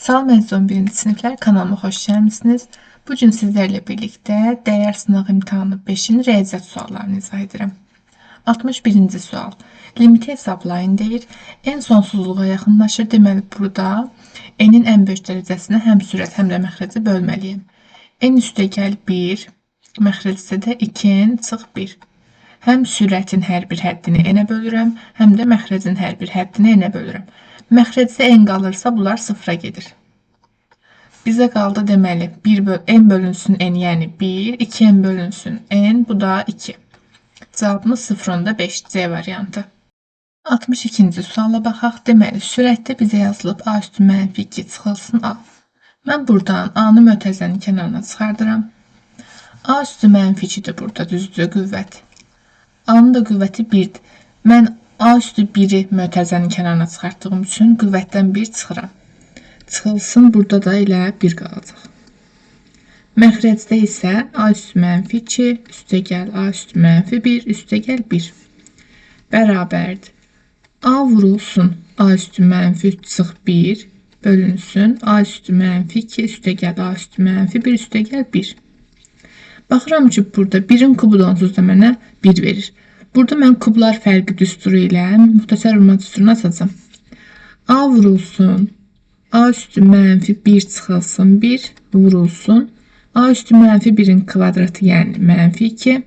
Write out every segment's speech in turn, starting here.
Salam əziz 11-ci siniflər, kanalıma xoş gəlmisiniz. Bugün sizlərlə birlikdə dəyər sınaq imtahanı 5-in riyaziyyat suallarını izah edirəm. 61-ci sual. Limiti hesablayın deyir. N sonsuzluğa yaxınlaşır. Deməli, burada N-in ən böyük dərəcəsini həm sürət, həm də məxrəci bölməliyim. N üstəgəl 1, məxrəci də 2N çıx 1. Həm sürətin hər bir həddini N-ə bölürəm, həm də məxrəcin hər bir həddini N-ə bölürəm. Məxrəcdə N qalırsa, bunlar sıfıra gedir. Bizə qaldı deməli, N bölünsün N, yəni 1, 2N bölünsün N, bu da 2. Cavabımız 0.5 C variantı. 62-ci suala baxaq. Deməli, sürətdə bizə yazılıb A üstü mənfi 2 çıxılsın A. Mən buradan A-nı mötərizənin kənarına çıxardıram. A üstü mənfi 2-dir burada, düzdür, qüvvət. A-nın da qüvvəti 1-dir. Mən A üstü 1-i mötərizənin kənarına çıxartdığım üçün qüvvətdən 1 çıxıram. Çıxılsın, burada da elə 1 qalacaq. Məxrəcdə isə A üstü mənfi 2, üstəgəl A üstü mənfi 1, üstəgəl 1 bərabərdir. A vurulsun A üstü mənfi 3 çıx 1 bölünsün A üstü mənfi 2, üstəgəl A üstü mənfi 1, üstəgəl 1. Baxıram ki, burada 1-in kubu da onsuz da mənə 1 verir. Burada mən kublar fərqi düsturu ilə müxtəsər vurma düsturunu açacağam. A vurulsun A üstü mənfi 1 çıxılsın 1 vurulsun A üstü mənfi 1-in kvadratı, yəni mənfi 2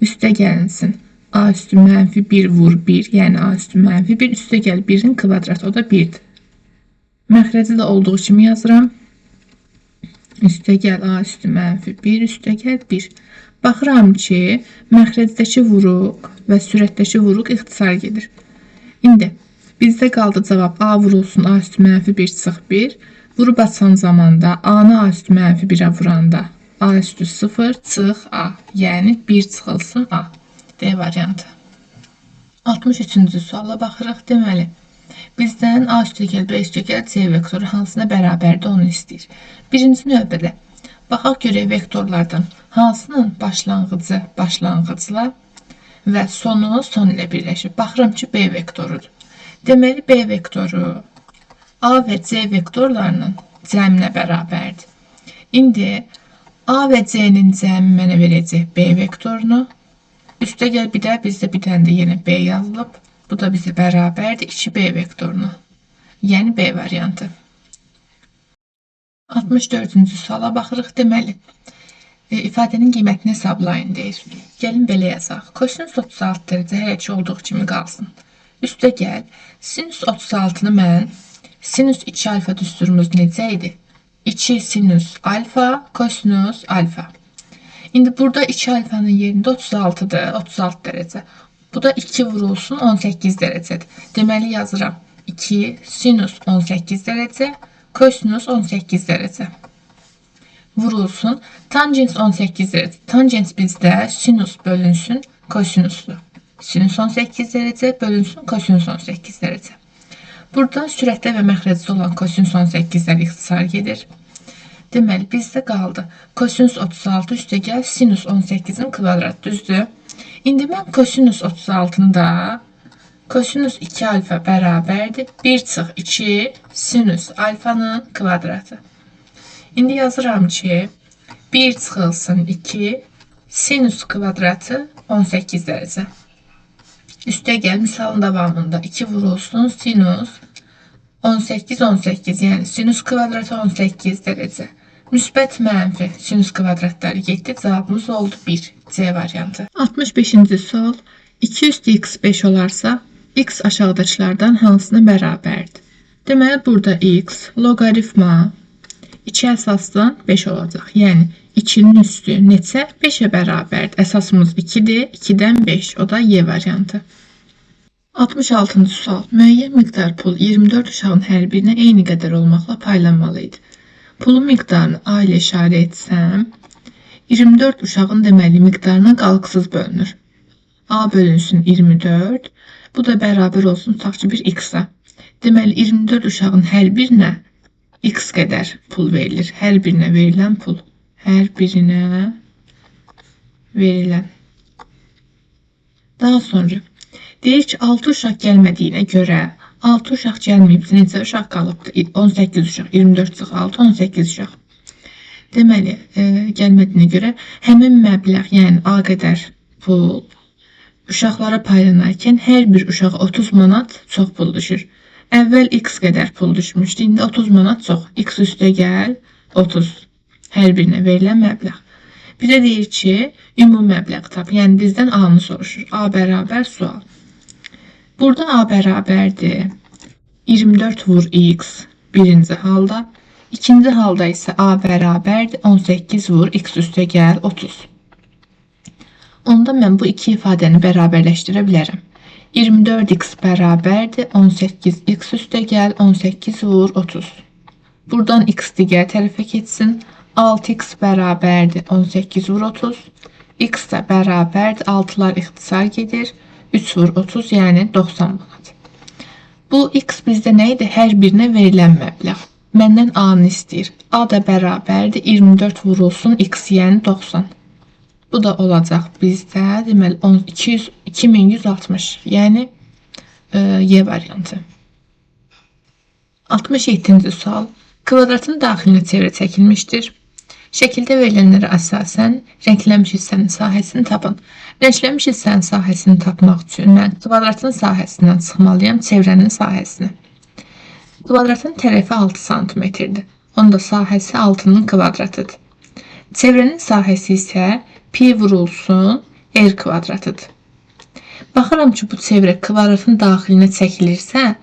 üstə gəlinsin. A üstü mənfi 1 vur 1, yəni A üstü mənfi 1 üstə gəl 1-in kvadratı, o da 1-dir. Məxrəci də olduğu kimi yazıram. Üstəgəl A üstü mənfi 1, üstəgəl 1. Baxıram ki, məxrəcdəki vuruq və sürətdəki vuruq ixtisar gedir. İndi bizdə qaldı cavab A vurulsun A üstü mənfi 1 çıx 1. Vurub açan zamanda A-nı A üstü mənfi 1-ə vuranda A üstü 0 çıx A. Yəni 1 çıxılsın A. D variantı. 63-cü suala baxırıq. Deməli, bizdən A üstəgəl B üstəgəl C vektoru hansına bərabərdir onu istəyir. Birinci növbədə baxaq görək vektorlardan hansının başlanğıcı başlanğıcla və sonu son ilə birləşir. Baxıram ki, B vektorudur. Deməli, B vektoru A və C vektorlarının cəminə bərabərdir. İndi A və C-nin cəmi mənə verəcək B vektorunu. Üstəgəl bir də bizdə bir dənə də yenə B yazılıb. Bu da bizə bərabərdir 2B vektorunu. Yəni B variantı. 64-cü suala baxırıq. Deməli, ifadənin qiymətini hesablayın deyir. Gəlin belə yazaq. Kosinus 36 dərəcə hələ ki olduğu kimi qalsın. Üstəgəl, sinus 36-nı mən sinus 2 alfa düsturumuz necə idi? 2 sinus alfa, kosinus alfa. İndi burada 2 alfanın yerində 36-dır, 36 dərəcə. Bu da 2 vurulsun 18 dərəcədir. Deməli yazıram 2 sinus 18 dərəcə, kosinus 18 dərəcə. Vurulsun tangens 18 dərəcə. Tangens bizdə sinus bölünsün kosinuslu. Sinus 18 dərəcə bölünsün kosinus 18 dərəcə. Buradan sürətdə və məxrəcdə olan kosinus 18-lər ixtisar gedir. Deməli, bizdə qaldı kosinus 36 üstəgəl sinus 18-in kvadratı, düzdür? İndi mən kosinus 36-nı da kosinus 2 alfa bərabərdir 1 çıx 2 sinus alfanın kvadratı. İndi yazıram ki 1 çıxılsın 2 sinus kvadratı 18 dərəcə. Üstəgəl misalın davamında 2 vurulsun sinus 18 18, yəni sinus kvadratı 18 dərəcə. Müsbət mənfi sinus kvadratları getdi. Cavabımız oldu 1. C variantı. 65-ci sual. 2 üstü x 5 olarsa x aşağıdakılardan hansına bərabərdir? Deməli, burada x loqaritma 2 əsasdan 5 olacaq. Yəni 2-nin üstü neçə? 5-ə bərabərdir. Əsasımız 2-dir. 2-dən 5. O da Y variantı. 66-cı sual. Müəyyən miqdar pul 24 uşağın hər birinə eyni qədər olmaqla paylanmalı idi. Pulun miqdarını A ilə işarə etsəm, 24 uşağın deməli miqdarına qalqısız bölünür. A bölünsün 24. Bu da bərabər olsun tutaq ki, bir x-a. Deməli, 24 uşağın hər birinə x qədər pul verilir. Hər birinə verilən pul. Hər birinə verilən. Daha sonra deyir ki, 6 uşaq gəlmədiyinə görə 6 uşaq gəlməyibsə, neçə uşaq qalıbdı? 18 uşaq, 24 çıx 6, 18 uşaq. Deməli, gəlmədiyinə görə həmin məbləğ, yəni A qədər pul uşaqlara paylanarkən hər bir uşağa 30 manat çox pul düşür. Əvvəl x qədər pul düşmüşdü, indi 30 manat çox. X üstə gəl 30. Hər birinə verilən məbləğ. Bizə deyir ki, ümumi məbləğ tap. Yəni bizdən A-nı soruşur. A bərabər sual. Burada A bərabərdir 24 vur x birinci halda. İkinci halda isə A bərabərdir 18 vur x üstə gəl 30. Onda mən bu iki ifadəni bərabərləşdirə bilərəm. 24x bərabərdir 18x üstə gəl 18 vur 30. Buradan x digər tərəfə keçsin. 6x bərabərdir 18 vur 30. X də bərabərdir 6'lar ixtisar gedir. 3 vur 30 yəni 90 manat. Bu x bizdə nə idi? Hər birinə verilən məbləğ. Məndən A-nı istəyir. A da bərabərdir 24 vurulsun x yəni 90. Bu da olacaq bizdə deməli 2160. Yəni Y variantı. 67-ci sual. Kvadratın daxilinə çevrə çəkilmişdir. Şəkildə verilənlərə əsasən rənglənmiş hissənin sahəsini tapın. Rənglənmiş hissənin sahəsini tapmaq üçün mən kvadratın sahəsindən çıxmalıyam çevrənin sahəsini. Kvadratın tərəfi 6 cm-dir. Onda sahəsi 6'nın kvadratıdır. Çevrənin sahəsi isə pi vurulsun r kvadratıdır. Baxıram ki, bu çevrə kvadratın daxilinə çəkilirsə,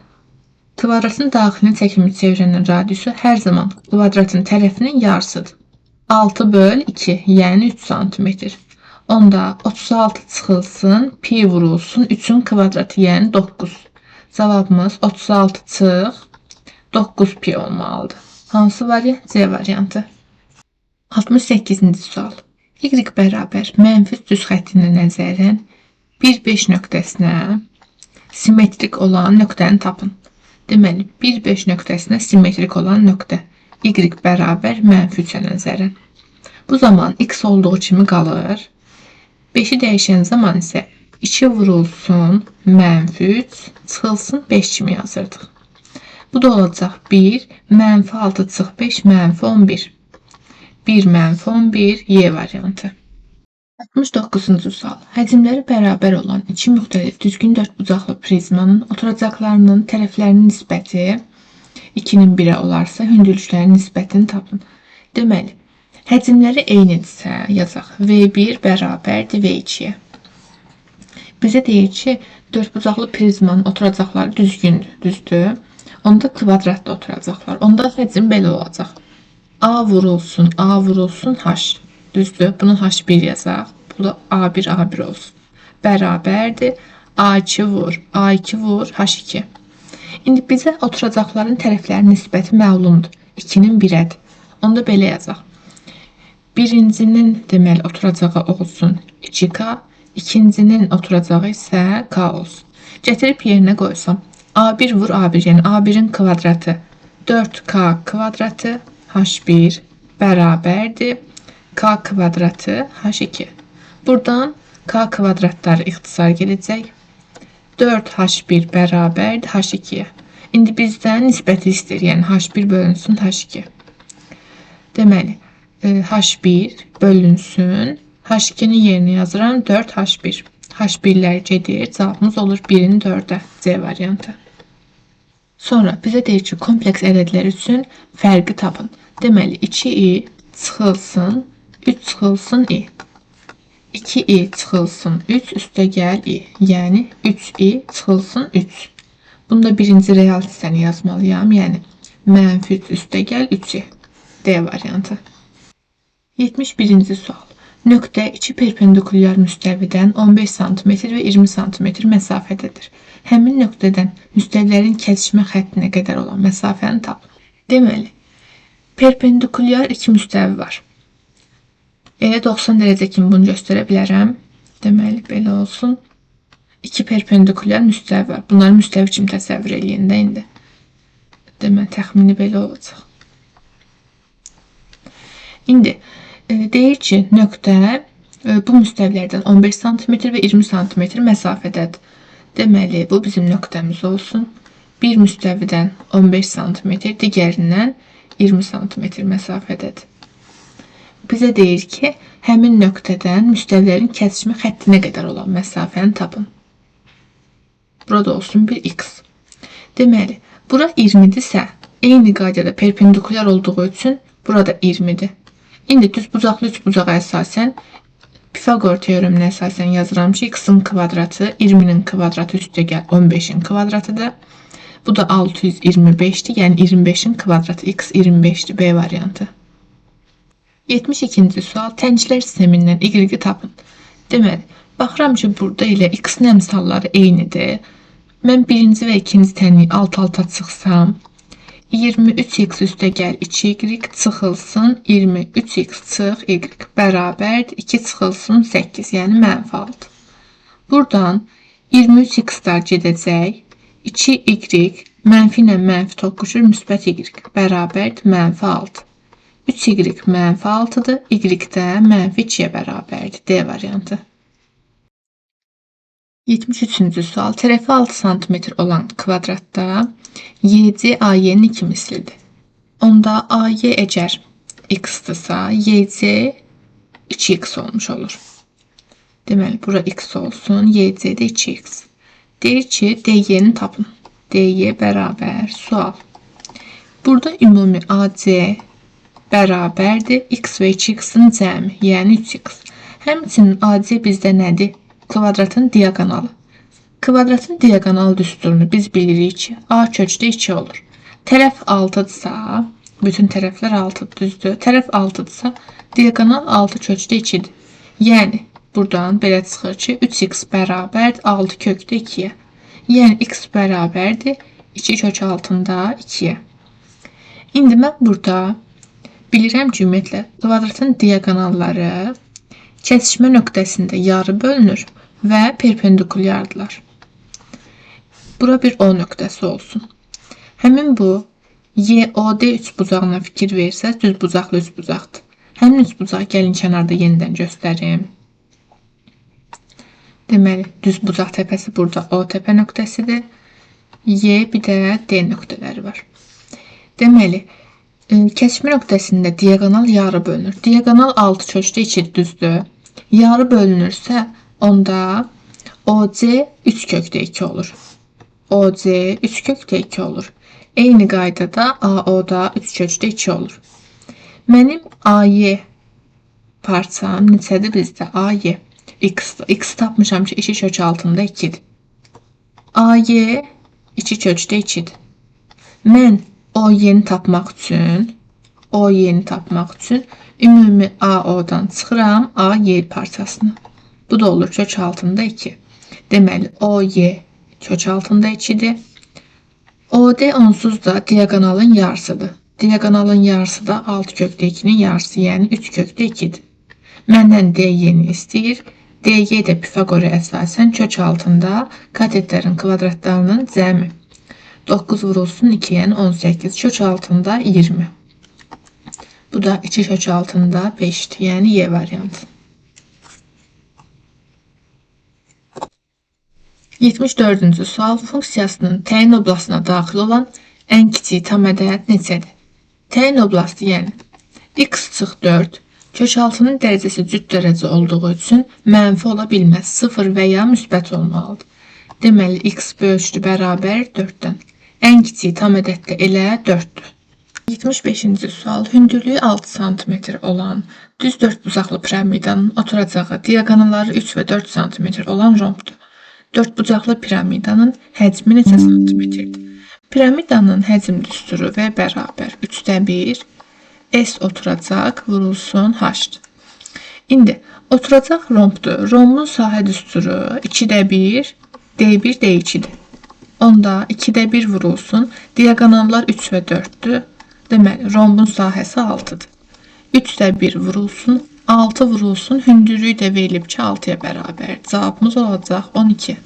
kvadratın daxilinə çəkilmiş çevrənin radiusu hər zaman kvadratın tərəfinin yarısıdır. 6 böl 2, yəni 3 cm. Onda 36 çıxılsın, pi vurulsun 3'ün kvadratı, yəni 9. Cavabımız 36 çıx 9 pi olmalıdır. Hansı variant? C variantı. 68-ci sual. Y bərabər mənfi düz xəttinə nəzərən 1-5 nöqtəsinə simmetrik olan nöqtəni tapın. Deməli, 1-5 nöqtəsinə simmetrik olan nöqtə. Y bərabər mənfi 3'ə nəzərən. Bu zaman x olduğu kimi qalır. 5'i dəyişən zaman isə 2 vurulsun mənfi 3 çıxılsın 5 kimi yazırdıq. Bu da olacaq 1, mənfi 6 çıx 5, mənfi 11. 1 mənfi 11, Y variantı. 69-cu sual. Həcmləri bərabər olan iki müxtəlif düzgün dördbucaqlı prizmanın oturacaqlarının tərəflərinin nisbəti 2'nin 1'ə olarsa hündürlüklərin nisbətini tapın. Deməli, həcmləri eynidirsə yazaq. V1 bərabərdir V2'yə. Bizə deyir ki, dördbucaqlı prizmanın oturacaqları düzgündür, düzdür. Onda kvadratda oturacaqlar. Onda həcm belə olacaq. A vurulsun H. Düzdür. Bunu H1 yazaq. Bu da A1 A1 olsun. Bərabərdir. A2 vur H2. İndi bizə oturacaqların tərəflərinin nisbəti məlumdur. 2'nin 1'ədir. Onda belə yazaq. Birincinin deməli oturacağı olsun 2K. İkincinin oturacağı isə K olsun. Gətirib yerinə qoysam. A1 vur A1, yəni A1'in kvadratı 4K kvadratı H1 bərabərdir K kvadratı H2. Buradan K kvadratları ixtisar gedəcək. 4H1 bərabərdir H2'yə. İndi bizdən nisbəti istəyir, yəni H1 bölünsün H2. Deməli, H1 bölünsün H2'nin yerinə yazıram 4H1. H1'lər gedir, cavabımız olur 1'in 4'ə, C variantı. Sonra bizə deyir ki, kompleks ədədlər üçün fərqi tapın. Deməli, 2i çıxılsın, 3 çıxılsın i. 2i çıxılsın, 3 üstə gəl i. Yəni, 3i çıxılsın 3. Bunda birinci real hissəni yazmalıyam. Yəni, mənfi 3 üstə gəl 3i. D variantı. 71-ci sual. Nöqtə iki perpendikulyar müstəvidən 15 cm və 20 cm məsafədədir. Həmin nöqtədən müstəvilərin kəsişmə xəttinə qədər olan məsafəni tapın. Deməli, perpendikulyar iki müstəvi var. Elə 90 dərəcə kimi bunu göstərə bilərəm. Deməli, belə olsun. İki perpendikulyar müstəvi var. Bunları müstəvi kimi təsəvvür eləyin də indi. Deməli, təxmini belə olacaq. İndi deyir ki, nöqtə bu müstəvilərdən 15 cm və 20 cm məsafədədir. Deməli, bu bizim nöqtəmiz olsun. bir müstəvidən 15 sm, digərindən 20 sm məsafədədir. Bizə deyir ki, həmin nöqtədən müstəvilərin kəsişmə xəttinə qədər olan məsafəni tapın. Burada olsun bir x. Deməli, bura 20-dirsə, eyni qaydada perpendikulyar olduğu üçün burada 20-dir. İndi düzbucaqlı üçbucağa əsasən, Pifagor teoreminə əsasən yazıram ki, x-in kvadratı 20-nin kvadratı üstəgəl 15-in kvadratıdır. Bu da 625'dir. Yəni 25'in kvadratı x 25'dir. B variantı. 72-ci sual. Təngçlər sistemindən y-i tapın. Deməli, baxıram ki, burada ilə x-in əmsalları eynidir. Mən birinci və ikinci tənliyi alt-alta çıxsam, 23x üstəgəl 2y çıxılsın 23x çıx y bərabərdir 2 çıxılsın 8, yəni mənfi 6. Buradan 23x-lar gedəcək, 2y mənfi ilə mənfi toqquşur, müsbət y bərabərdir mənfi 6. 3y mənfi 6-dır, y də mənfi 2-yə bərabərdir. D variantı. 73-cü sual. Tərəfi 6 sm olan kvadratda YC AY'nin 2 mislidir. Onda AY əgər x-dırsa, YC 2x olmuş olur. Deməli, bura x olsun, YC də 2x. Deyir ki, DY'ni tapın. DY bərabər sual. Burada ümumi AC bərabərdir x və 2x'in cəmi, yəni 3x. Həmçinin AC bizdə nədir? Kvadratın diaqonalı. Kvadratın diaqonal düsturunu biz bilirik ki, A kökdə 2 olur. Tərəf 6-dırsa, bütün tərəflər 6-dır, düzdür. Tərəf 6-dırsa, diaqonal 6 kökdə 2-dir. Yəni, buradan belə çıxır ki, 3x bərabərdir 6 kökdə 2-yə. Yəni, x bərabərdir 2 kök altında 2-yə. İndi mən burada bilirəm ki, ümumiyyətlə, kvadratın diaqonalları kəsişmə nöqtəsində yarı bölünür və perpendikulyardılar. Bura bir O nöqtəsi olsun. Həmin bu YOD üçbucağına fikir versəz, düzbucaqlı üçbucaqdır. Həmin üçbucağı gəlin kənarda yenidən göstərim. Deməli, düzbucaq təpəsi burada O təpə nöqtəsidir. Y bir də D nöqtələri var. Deməli, kəsişmə nöqtəsində diaqonal yarı bölünür. Diaqonal 6 kökdə 2 düzdür. Yarı bölünürsə, onda OC 3 kökdə 2 olur. OC 3 kökdə 2 olur. Eyni qaydada AO da 3 kökdə 2 olur. Mənim AY parçam neçədir bizdə? AY x-dir. X tapmışam ki, 2 kök altında 2'dir. AY 2 kökdə 2'dir. Mən OY-ni tapmaq üçün ümumi AO-dan çıxıram AY parçasını. Bu da olur kök altında 2. Deməli, OY kök altında 2'dir. OD onsuz da diaqonalın yarısıdır. Diaqonalın yarısı da 6 kökdə 2'nin yarısı, yəni 3 kökdə 2'dir. Məndən DY'ni istəyir. DY də Pifagora əsasən kök altında katetlərin kvadratlarının cəmi. 9 vurulsun 2, yəni 18, kök altında 20. Bu da 2 kök altında 5'dir, yəni Y variantı. 74-cü sual. Funksiyasının təyin oblasına daxil olan ən kiçik tam ədəd neçədir? Təyin oblastı, yəni x çıx 4, kök altının dərəcəsi cüt dərəcə olduğu üçün mənfi ola bilməz, 0 və ya müsbət olmalıdır. Deməli, x bölüşdü bərabər 4-dən. Ən kiçik tam ədəd də elə 4-dür. 75-ci sual. Hündürlüyü 6 sm olan düz dördbucaqlı piramidanın oturacağı diaqonalları 3 və 4 sm olan rombdur. Dördbucaqlı piramidanın həcmi neçə santimetrdir? Piramidanın həcm düsturu və bərabər 3də 1 S oturacaq vurulsun H-dır. İndi oturacaq rombdur. Rombun sahə düsturu 2də 1 D1 D2'dir. Onda 2də 1 vurulsun. Diaqonallar 3 və 4'dür. Deməli, rombun sahəsi 6'dır. 3də 1 vurulsun. 6 vurulsun. Hündürlüyü də verilib ki 6'ya bərabər. Cavabımız olacaq 12.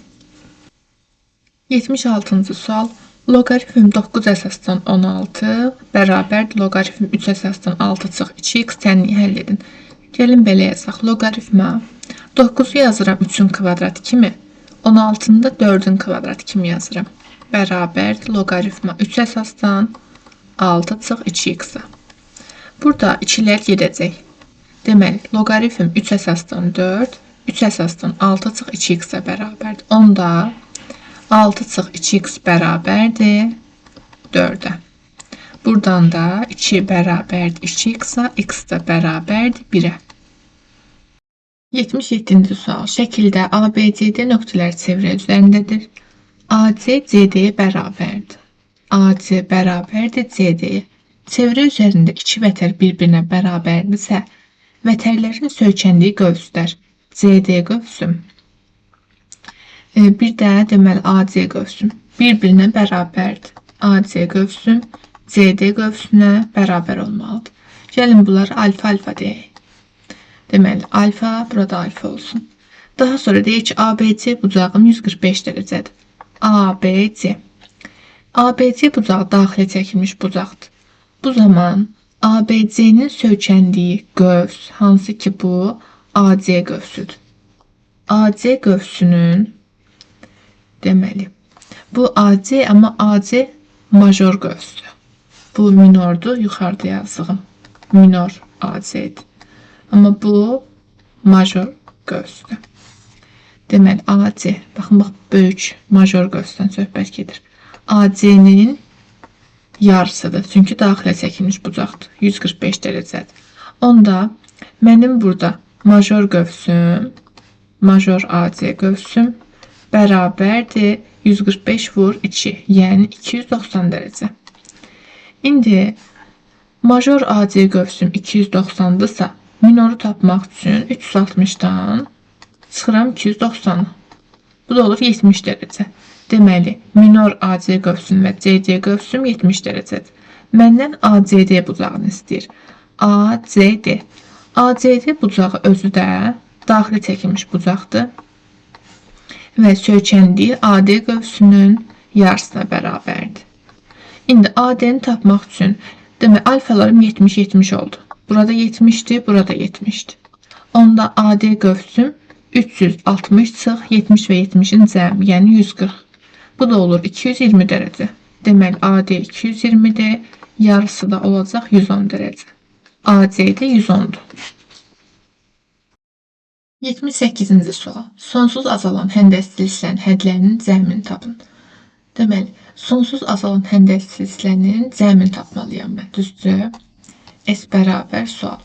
76-cı sual. Loqaritm 9 əsasdan 16 bərabər loqaritm 3 əsasdan 6 çıx 2x tənliyi həll edin. Gəlin belə yazaq. Loqaritma 9'u yazıram 3'ün kvadratı kimi. 16'ını da 4'ün kvadratı kimi yazıram. bərabərdir loqaritma 3 əsasdan 6 çıx 2x-a. Burada 2'lər gedəcək. Deməli, loqaritm 3 əsasdan 4, 3 əsasdan 6 çıx 2x-a bərabərdir. Onda 6 çıx 2x bərabərdir 4'ə. Buradan da 2 bərabərdir 2x-a, x da bərabərdir 1'ə. 77-ci sual. Şəkildə ABCD nöqtələri çevrə üzərindədir. AC CD-yə bərabərdir. AC bərabərdir CD-yə. Çevrə üzərində iki vətər bir-birinə bərabərdirsə, vətərlərin söykəndiyi qövslər CD qövsüm, bir də deməli AC qövsüm bir-birinə bərabərdir. AC qövsüm CD qövsünə bərabər olmalıdır. Gəlin bunları alfa-alfa deyək. Deməli, alfa, burada alfa olsun. Daha sonra deyək ki, ABC bucağım 145 dərəcədir. ABC. ABC bucağı daxilə çəkilmiş bucaqdır. Bu zaman ABC'nin söykəndiyi qövs, hansı ki bu AC qövsüdür. AC qövsünün, deməli, bu AC, amma AC major qövsdür. Bu minordur, yuxarıda yazığım. Minor AC'dir. Amma bu major qövsdür. Deməli, AC, baxın, böyük major qövsdən söhbət gedir. AC'nin yarısıdır. Çünki daxilə çəkilmiş bucaqdır. 145 dərəcədir. Onda mənim burada major qövsüm, major AC qövsüm bərabərdir 145 vur 2, yəni 290 dərəcə. İndi major AC qövsüm 290-dırsa, minoru tapmaq üçün 360-dan çıxıram 290. Bu da olur 70 dərəcə. Deməli, minor AC qövsüm və CD qövsüm 70 dərəcədir. Məndən ACD bucağını istəyir. ACD. ACD bucağı özü də daxili çəkilmiş bucaqdır və söykəndiyi AD qövsünün yarısına bərabərdir. İndi AD'ni tapmaq üçün demək, alfalarım 70-70 oldu. Burada 70'dir, burada 70'dir. Onda AD qövsüm 360 çıx 70 və 70'in cəmi, yəni 140. Bu da olur 220 dərəcə. Deməli, AD 220'dir, yarısı da olacaq 110 dərəcə. ACD 110'dur. 78-ci sual. Sonsuz azalan həndəs silsilənin hədlərinin cəmini tapın. Deməli, sonsuz azalan həndəs silsilənin cəmini tapmalıyam mən, düzdür? S bərabər sual.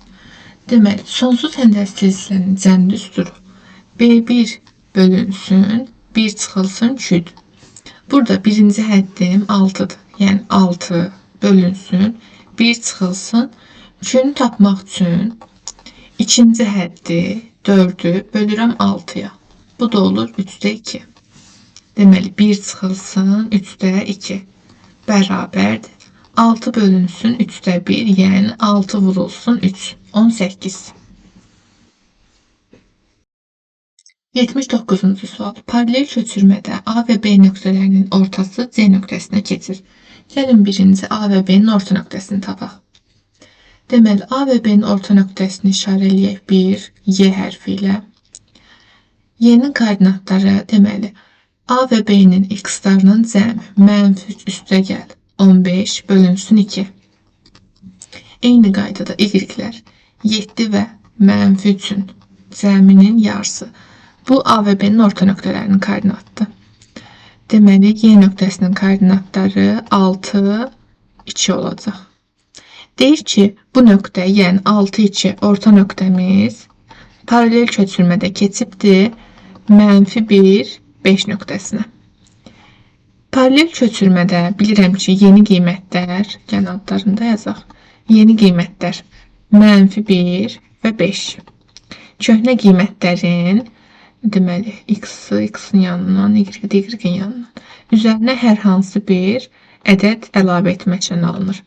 Deməli, sonsuz həndəs silsilənin cəmi düsturu B1 bölünsün, 1 çıxılsın 2'dir. Burada birinci həddim 6'dır. Yəni 6 bölünsün, 1 çıxılsın. 2'ni tapmaq üçün ikinci həddi 4'ü bölürəm 6'ya. Bu da olur 3'də 2. Deməli 1 çıxılsın 3'də 2 bərabərdir. 6 bölünsün 3'də 1, yəni 6 vurulsun 3. 18. 79-cu sual. Paralel köçürmədə A və B nöqtələrinin ortası C nöqtəsinə keçir. Gəlin birinci A və B'nin orta nöqtəsini tapaq. Deməli, A və B'nin orta nöqtəsini işarələyək 1, Y hərfi ilə. Y'nin koordinatları, deməli, A və B'nin x-larının cəmi -3 üstə gəl 15 bölünsün 2. Eyni qaydada y-lər 7 və -3'ün cəminin yarısı. Bu A və B'nin orta nöqtələrinin koordinatıdır. Deməli, Y nöqtəsinin koordinatları 6, 2 olacaq. Deyir ki, bu nöqtə, yəni 6, 2 orta nöqtəmiz paralel köçürmədə keçibdir -1, 5 nöqtəsinə. Paralel köçürmədə bilirəm ki, yeni qiymətlər, gəlin adlarında yazaq. Yeni qiymətlər -1 və 5. Köhnə qiymətlərin, deməli, x-in yanından, y-in yanından üzərinə hər hansı bir ədəd əlavə etməklə alınır.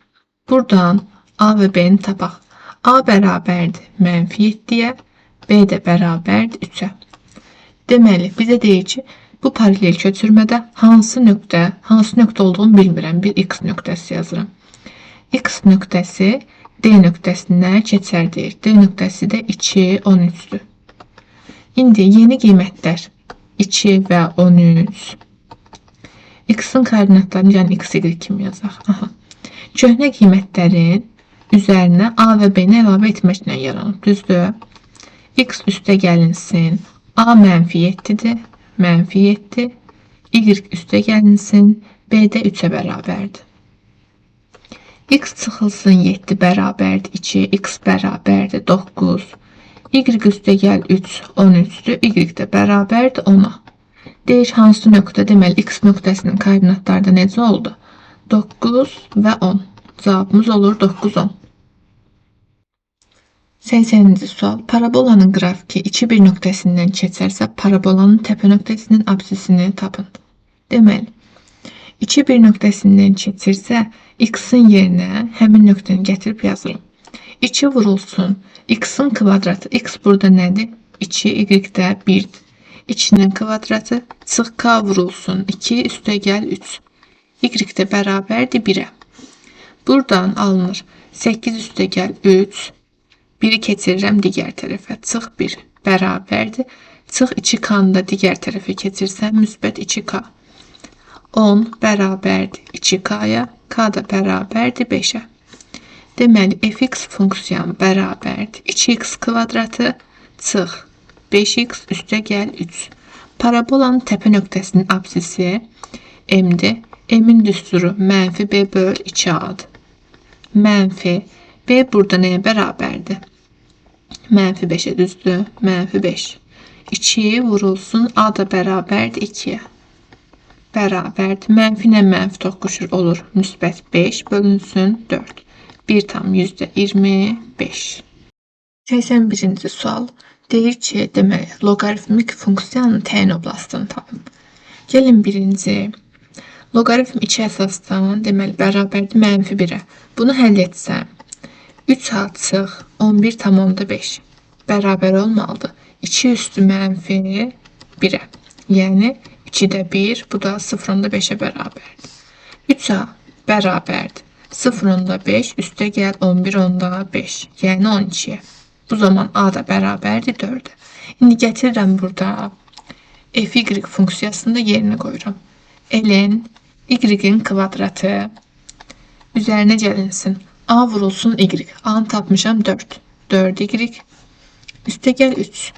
Buradan A və B'ni tapaq. A bərabərdir -7'yə, B də bərabərdir 3'ə. Deməli, bizə deyir ki, bu paralel köçürmədə hansı nöqtə olduğunu bilmirəm. Bir x nöqtəsi yazıram. X nöqtəsi D nöqtəsinə keçər deyir. D nöqtəsi də 2, 13'dür. İndi yeni qiymətlər 2 və 13. X-in koordinatlarını, yəni X, Y kimi yazaq. Aha. Köhnə qiymətlərin üzərinə A və B-ni əlavə etməklə yaranıb. Düzdür? X üstə gəlinsin. A -7-dir. -7. Y üstə gəlinsin. B də 3-ə bərabərdir. X çıxılsın 7 bərabərdir 2. X bərabərdir 9. Y üstə gəl 3, 13'dür. Y də bərabərdir 10'a. Deyir hansı nöqtə? Deməli, X nöqtəsinin koordinatlarda necə oldu? 9 və 10. Cavabımız olur 9, 10. 80-ci sual. Parabolanın qrafiki 2-1 nöqtəsindən keçərsə, parabolanın təpə nöqtəsinin absisini tapın. Deməli, 2-1 nöqtəsindən keçirsə, X-in yerinə həmin nöqtəni gətirib yazırım. 2 vurulsun. X-in kvadratı. X burada nədir? 2, Y də 1'dir. 2'nin kvadratı. Çıx K vurulsun. 2 üstə gəl 3. Y də bərabərdir 1'ə. Buradan alınır. 8 üstə gəl 3. 1'i keçirirəm digər tərəfə. Çıx 1 bərabərdir. Çıx 2K-nı da digər tərəfə keçirsəm müsbət 2K. 10 bərabərdir 2K-ya. K da bərabərdir 5'ə. Deməli, fx funksiyanı bərabərdir 2x kvadratı çıx 5x üstə gəl 3. Parabolanın təpə nöqtəsinin absisi m'dir. M'in düsturu -b böl 2a'dır. Mənfi b burada nəyə bərabərdir? -5'ə düzdür. -5. 2 vurulsun. A da bərabərdir 2'yə. Bərabərdir. Mənfi ilə mənfi toqquşur olur. Müsbət 5 bölünsün 4. 1 tam %25. 81-ci sual. Deyir ki, deməli, loqaritmik funksiyanın təyin oblastını tapın. Gəlin birinci. Loqaritm 2 əsasdan, deməli, bərabərdir -1'ə. Bunu həll etsəm, 3a çıx 11,5 bərabər olmalıdır. 2 üstü -1'ə. Yəni 2'də 1, bu da 0,5'ə bərabərdir. 3a bərabərdir 0,5 üstə gəl 11,5, yəni 12'yə. Bu zaman A da bərabərdir 4'ə. İndi gətirirəm burada fy funksiyasını da yerinə qoyuram. Ln y-in kvadratı üzərinə gəlinsin. A vurulsun y. A'nı tapmışam 4. 4y üstə gəl 3.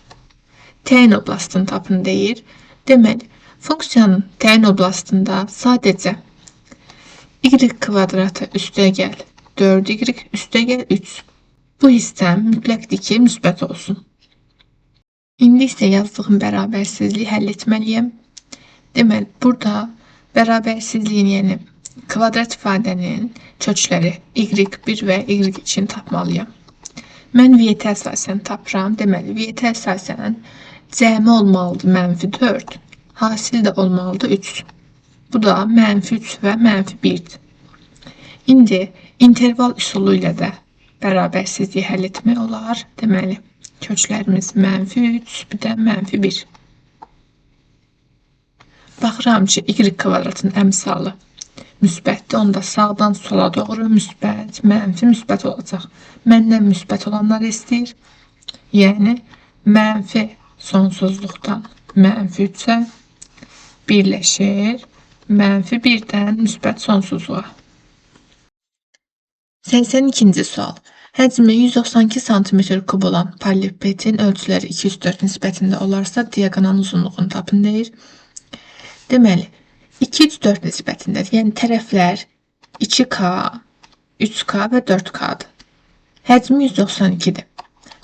Təyin oblastını tapın deyir. Deməli, funksiyanın təyin oblastında sadəcə y kvadratı üstə gəl 4y üstə gəl 3. Bu hissəm mütləqdir ki, müsbət olsun. İndi isə yazdığım bərabərsizliyi həll etməliyəm. Deməli, burada bərabərsizliyin, yəni kvadrat ifadənin kökləri y1 və y2-ni tapmalıyam. Mən viyetə əsasən tapıram. Deməli, viyetə əsasən cəmi olmalıdır -4, hasil də olmalıdır 3. Bu da -3 və -1'dir. İndi interval üsulu ilə də bərabərsizliyi həll etmək olar. Deməli, köklərimiz -3, bir də -1. Baxıram ki, y kvadratın əmsalı müsbətdir. Onda sağdan sola doğru müsbət, mənfi, müsbət olacaq. Məndən müsbət olanları istəyir. Yəni, mənfi sonsuzluqdan -3'ə birləşir. -1'dən müsbət sonsuzluğa. 82-ci sual. Həcmi 192 cm³ olan paralelipedin ölçüləri 204 nisbətində olarsa, diaqonal uzunluğunu tapın deyir. Deməli, 204 nisbətindədir. Yəni, tərəflər 2K, 3K və 4K'dır. Həcmi 192'dir.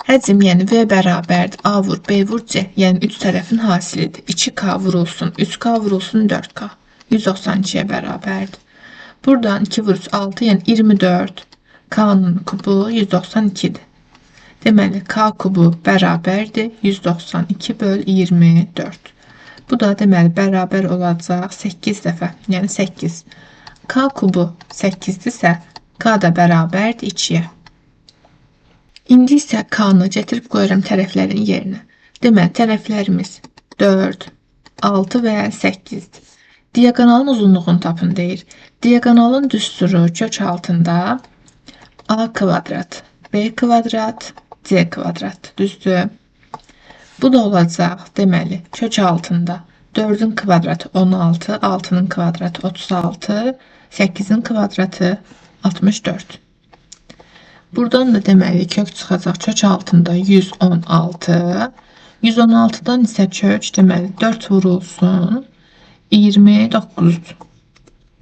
Həcm, yəni V bərabərdir. A vur, B vur, C. Yəni, 3 tərəfin hasilidir. 2K vurulsun, 3K vurulsun, 4K. 192'ye bərabərdir. Buradan 2 vur 3, 6, yəni 24. K'nın kubu 192'dir. Deməli, K kubu bərabərdir 192 böl 24. Bu da deməli bərabər olacaq 8 dəfə, yəni 8. K kubu 8'dirsə, K da bərabərdir 2'yə. İndi isə K'nı gətirib qoyuram tərəflərin yerinə. Deməli, tərəflərimiz 4, 6 və 8'dir. Diaqonalın uzunluğunu tapın deyir. Diaqonalın düsturu kök altında A kvadrat, B kvadrat, C kvadrat. Düzdür. Bu da olacaq. Deməli, kök altında 4'ün kvadratı 16, 6'nın kvadratı 36, 8'in kvadratı 64. Buradan da deməli kök çıxacaq. Kök altında 116. 116'dan isə kök deməli 4 vurulsun 29.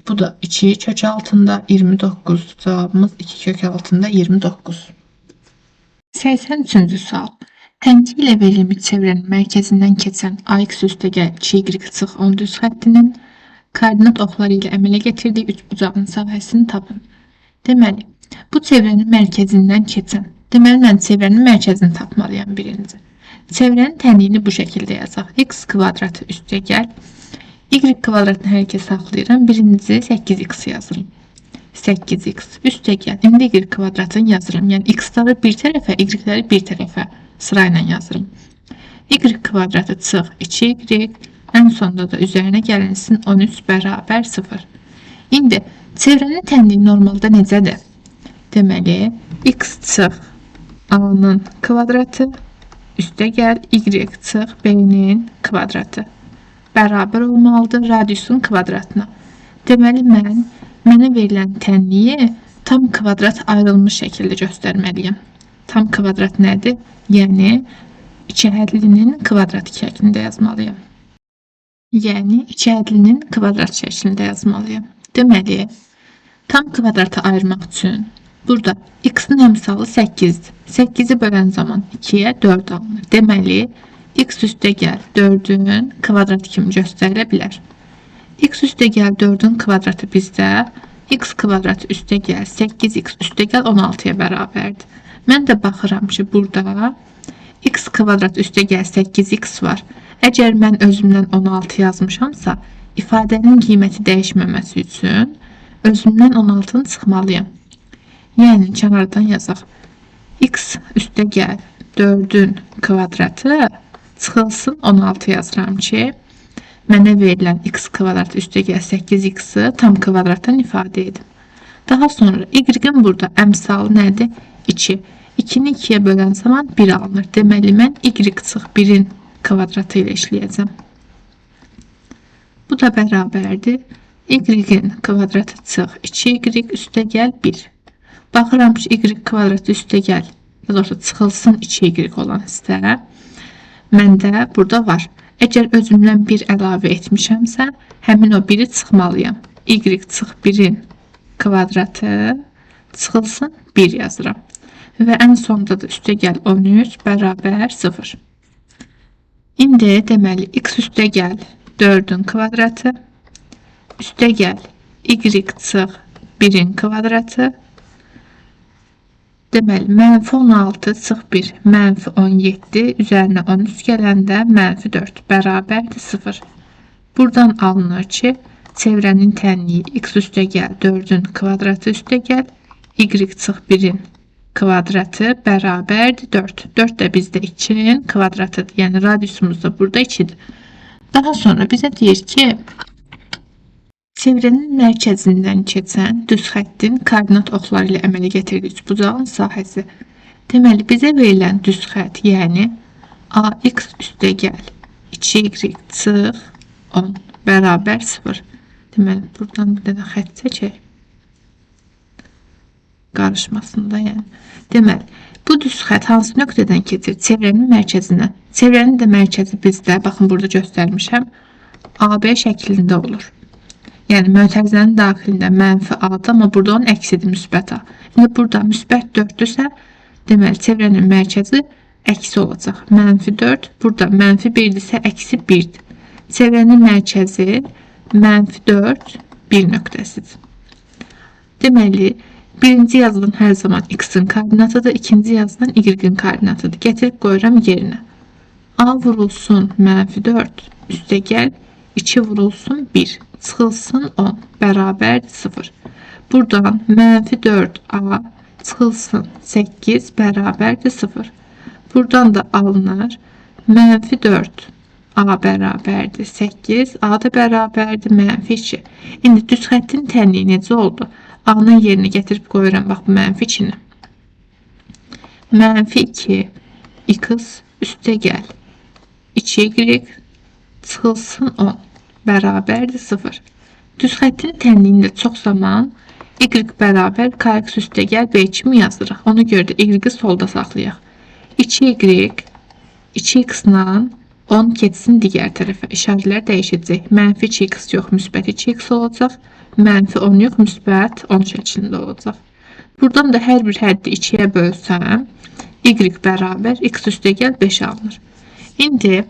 Bu da 2 kök altında 29. Cevabımız 2 kök altında 29. 83-cü sual. Tənci ilə verilmiş çevrənin mərkəzindən keçən AX üstəgəl 2y çıx 10 düz xəttinin koordinat oxları ilə əmələ gətirdiyi üçbucağın sahəsini tapın. Deməli, bu çevrənin mərkəzindən keçən. Deməli, mən çevrənin mərkəzini tapmalıyam birinci. Çevrənin tənliyini bu şəkildə yazaq. X kvadratı üstəgəl y kvadratını hər iki saxlayıram. Birinci 8x yazırım. 8x üstəgəl. İndi y kvadratını yazırım. Yəni x'ları bir tərəfə, y'ləri bir tərəfə sırayla yazırım. Y kvadratı çıx 2y. Ən sonunda da üzərinə gəlinsin 13 bərabər 0. İndi çevrənin tənliyi normalda necədir? Deməli, x çıx a-nın kvadratı üstəgəl y çıx b-nin kvadratı bərabər olmalıdır radiusun kvadratına. Deməli, mənə verilən tənliyi tam kvadrat ayrılmış şəkildə göstərməliyəm. Tam kvadrat nədir? Yəni, ikihədlinin kvadrat şəklində yazmalıyam. Deməli, tam kvadrata ayırmaq üçün burada x-in əmsalı 8-dir. 8-i bölən zaman 2-yə 4 alınır. Deməli, x üstəgəl 4'ün kvadratı kimi göstərilə bilər. X üstəgəl 4'ün kvadratı bizdə x kvadratı üstəgəl 8x üstəgəl 16'ya bərabərdir. Mən də baxıram ki, burada x kvadrat üstəgəl 8x var. Əgər mən özümdən 16 yazmışamsa, ifadənin qiyməti dəyişməməsi üçün özümdən 16'nı çıxmalıyam. Yəni, kənardan yazaq. X üstəgəl 4'ün kvadratı çıxılsın 16 yazıram ki, mənə verilən x kvadrat üstəgəl 8x-i tam kvadratdan ifadə edim. Daha sonra y-in burada əmsalı nədir? 2. 2'ni 2'yə bölən zaman 1 alınır. Deməli, mən y çıx 1'in kvadratı ilə işləyəcəm. Bu da bərabərdir. Y-in kvadratı çıx 2y üstəgəl 1. Baxıram ki, y kvadratı üstəgəl çıxılsın 2y olan hissə məndə burada var. Əgər özümdən 1 əlavə etmişəmsə, həmin o 1'i çıxmalıyam. Y çıx 1'in kvadratı çıxılsın 1 yazıram. Və ən sonda da üstəgəl 13 bərabər 0. İndi deməli, x üstəgəl 4'ün kvadratı üstəgəl y çıx 1'in kvadratı deməli, mənfi 16 çıx 1 mənfi 17 üzərinə 13 gələndə mənfi 4 bərabərdir 0. Buradan alınır ki, çevrənin tənliyi x üstəgəl 4'ün kvadratı üstəgəl y çıx 1'in kvadratı bərabərdir 4. 4 də bizdə 2'nin kvadratıdır. Yəni, radiusumuz da burada 2'dir. Daha sonra bizə deyir ki, çevrənin mərkəzindən keçən düz xəttin koordinat oxları ilə əmələ gətirdiyi üçbucağın sahəsi. Deməli, bizə verilən düz xətt, yəni AX üstəgəl 2y çıx 10 bərabər 0. Deməli, buradan bir dənə xətt çəkək. Qarışmasında, yəni. Deməli, bu düz xətt hansı nöqtədən keçir? Çevrənin mərkəzindən. Çevrənin də mərkəzi bizdə, baxın burada göstərmişəm, AB şəklində olur. Yəni, mötərizənin daxilində mənfi A-da, amma burada onun əksidir, müsbət A. İndi burada müsbət 4-dürsə, deməli, çevrənin mərkəzi əksi olacaq. Mənfi 4, burada mənfi 1-dirsə, əksi 1-dir. Çevrənin mərkəzi mənfi 4, 1 nöqtəsidir. Deməli, birinci yazılan hər zaman x-in koordinatıdır, ikinci yazılan y-in koordinatıdır. Gətirib qoyuram yerinə. A vurulsun mənfi 4, üstəgəl 2 vurulsun 1, çıxılsın 10, bərabərdir 0. Buradan mənfi 4a çıxılsın 8, bərabərdir 0. Buradan da alınır mənfi 4a bərabərdir 8, a da bərabərdir mənfi 2. İndi düz xəttin tənliyi necə oldu? A-nın yerini gətirib qoyuram, bax, mənfi 2-ni. Mənfi 2 x üstəgəl 2y çıxılsın 10 bərabərdir 0. Düz xəttin tənliyində çox zaman y bərabər kx üstə gəl b kimi yazırıq. Ona görə də y solda saxlayaq. 2y 2x-la 10 keçsin digər tərəfə. İşarələr dəyişəcək. Mənfi 2x yox, müsbət 2x olacaq. Mənfi 10 yox, müsbət 10 şəklində olacaq. Buradan da hər bir həddi 2-yə bölsəm, y bərabər x üstə gəl 5 alınır. İndi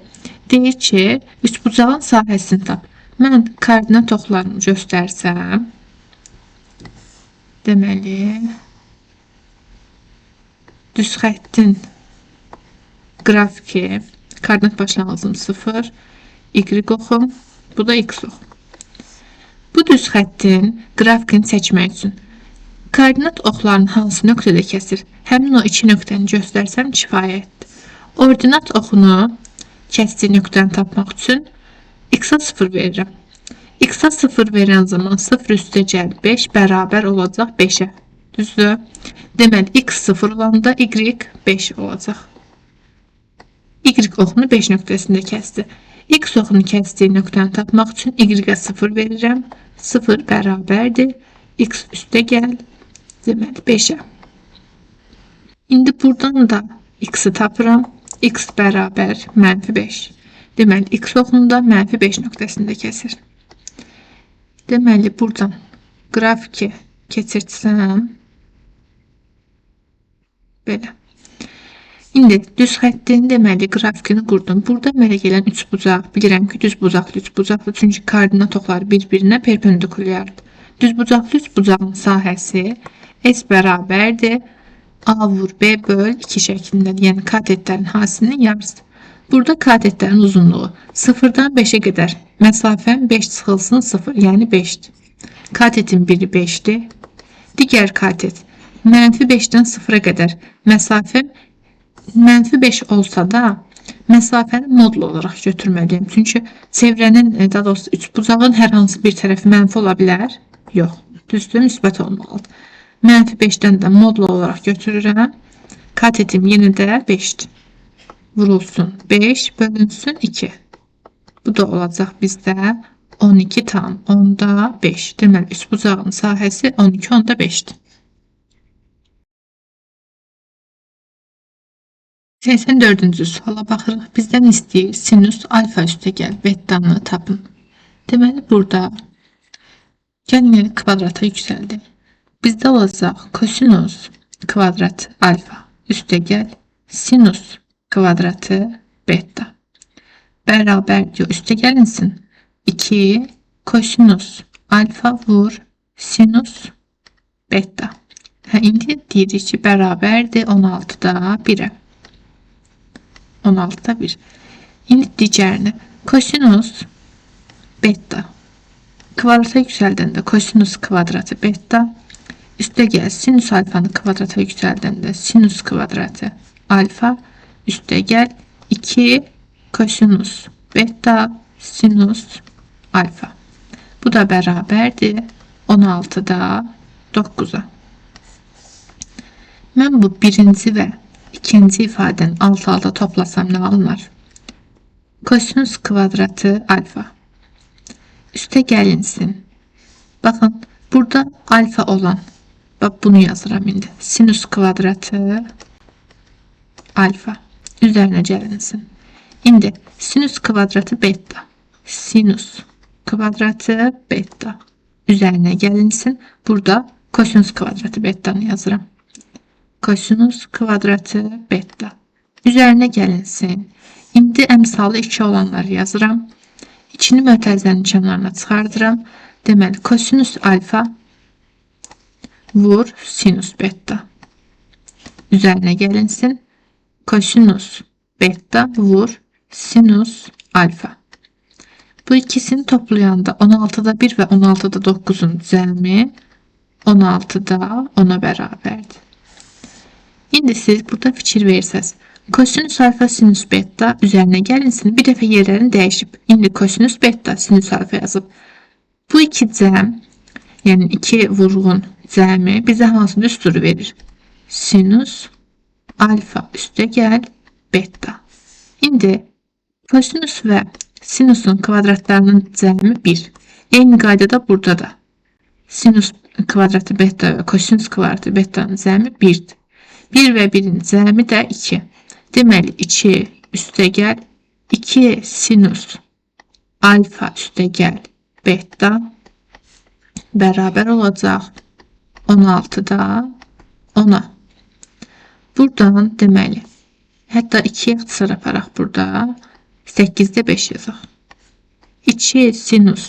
deyir ki, üçbucağın sahəsini tap. Mən koordinat oxlarını göstərsəm, deməli, düz xəttin qrafiki, koordinat başlanğıcım 0, y oxum, bu da x oxum. Bu düz xəttin qrafikini çəkmək üçün koordinat oxlarının hansı nöqtədə kəsir? Həmin o iki nöqtəni göstərsəm kifayətdir. Ordinat oxunu kəsdiyi nöqtəni tapmaq üçün x-a 0 verirəm. X-a 0 verən zaman 0 üstə gəl 5 bərabər olacaq 5-ə. Düzdür? Deməli, x 0 olanda y 5 olacaq. Y oxunu 5 nöqtəsində kəsdi. X oxunu kəsdiyi nöqtəni tapmaq üçün y-ə 0 verirəm. 0 bərabərdir. X üstə gəl. Deməli, 5-ə. İndi buradan da x-i tapıram. X bərabər mənfi 5. Deməli, x oxunu da mənfi 5 nöqtəsində kəsir. Deməli, buradan qrafiki keçirtsəm, belə. İndi düz xəttin deməli qrafikini qurdum. Burada mənə gələn üçbucaq, bilirəm ki, düzbucaqlı üçbucaqlı, çünki koordinat oxları bir-birinə perpendikulyardır. Düzbucaqlı üçbucağın sahəsi S bərabərdir A vur B böl 2 şəklində, yəni katetlərin hasinin yarısı. Burada katetlərin uzunluğu 0-dan 5-ə qədər. Məsafəm 5 çıxılsın 0, yəni 5'dir. Katetin biri 5'dir. Digər katet mənfi 5-dən 0-a qədər. Məsafəm mənfi 5 olsa da məsafəni modul olaraq götürməliyim. Çünki çevrənin, daha doğrusu üçbucağın hər hansı bir tərəfi mənfi ola bilər? Yox. Düzdür, müsbət olmalıdır. Mənfi 5'dən də modul olaraq götürürəm. Katetim yenə də 5'dir. Vurulsun 5 bölünsün 2. Bu da olacaq bizdə 12 tam 10'da 5. Deməli, üçbucağın sahəsi 12 10'da 5'dir. 84-cü suala baxırıq. Bizdən istəyir sinüs alfa üstə gəl bettanı tapın. Deməli, burada gəlin kvadrata yüksəldi. Bizdə olacaq kosinus kvadrat alfa üstə gəl sinus kvadratı beta. Bərabər diyor, üstə gəlinsin. 2 kosinus alfa vur sinus beta. İndi deyirik ki, bərabərdir 16'da 1'ə. 16'da 1. İndi digərini kosinus beta. Kvadrata yüksəldəndə kosinus kvadratı beta. Üstə gəl sinüs alfanı kvadrata yüksəldəndə sinüs kvadratı alfa. Üstə gəl 2 kosinus beta sinüs alfa. Bu da bərabərdir 16'da 9'a. Mən bu birinci və ikinci ifadəni alt-alta toplasam nə alınır? Kosinus kvadratı alfa. Üstə gəlinsin. Baxın, burada alfa olan, bak bunu yazıram indi. Sinüs kvadratı alfa. Üzərinə gəlinsin. İndi sinüs kvadratı beta. Sinüs kvadratı beta. Üzərinə gəlinsin. Burada kosinus kvadratı beta'nı yazıram. Kosinus kvadratı beta. Üzərinə gəlinsin. İndi əmsalı 2 olanları yazıram. 2'ni mötərizənin kənarına çıxardıram. Deməli, kosinus alfa vur sinüs beta. Üzərinə gəlinsin. Kosinus beta vur sinüs alfa. Bu ikisini toplayanda 16'da 1 ve 16'da 9'un cəmi 16'da 10'a bərabərdir. İndi siz burada fikir verirsiniz. Kosinüs alfa sinüs beta üzərinə gəlinsin. Bir dəfə yerlərini dəyişib. İndi kosinüs beta sinüs alfa yazıb. Bu iki cəm, yəni iki vurğun cəmi bizə hansı düsturu verir? Sinüs alfa üstə gəl beta. İndi kosinüs və Sinusun kvadratlarının cəmi 1. Eyni qaydada burada da. Sinus kvadratı beta və kosinus kvadratı betanın cəmi 1'dir. 1 və 1'in cəmi də 2. Deməli 2 üstəgəl 2 sinus alfa üstəgəl beta bərabər olacaq 16'da 10'a. Buradan deməli hətta 2'yə ixtisar aparaq burada 8'də 5 yazaq. 2 sinus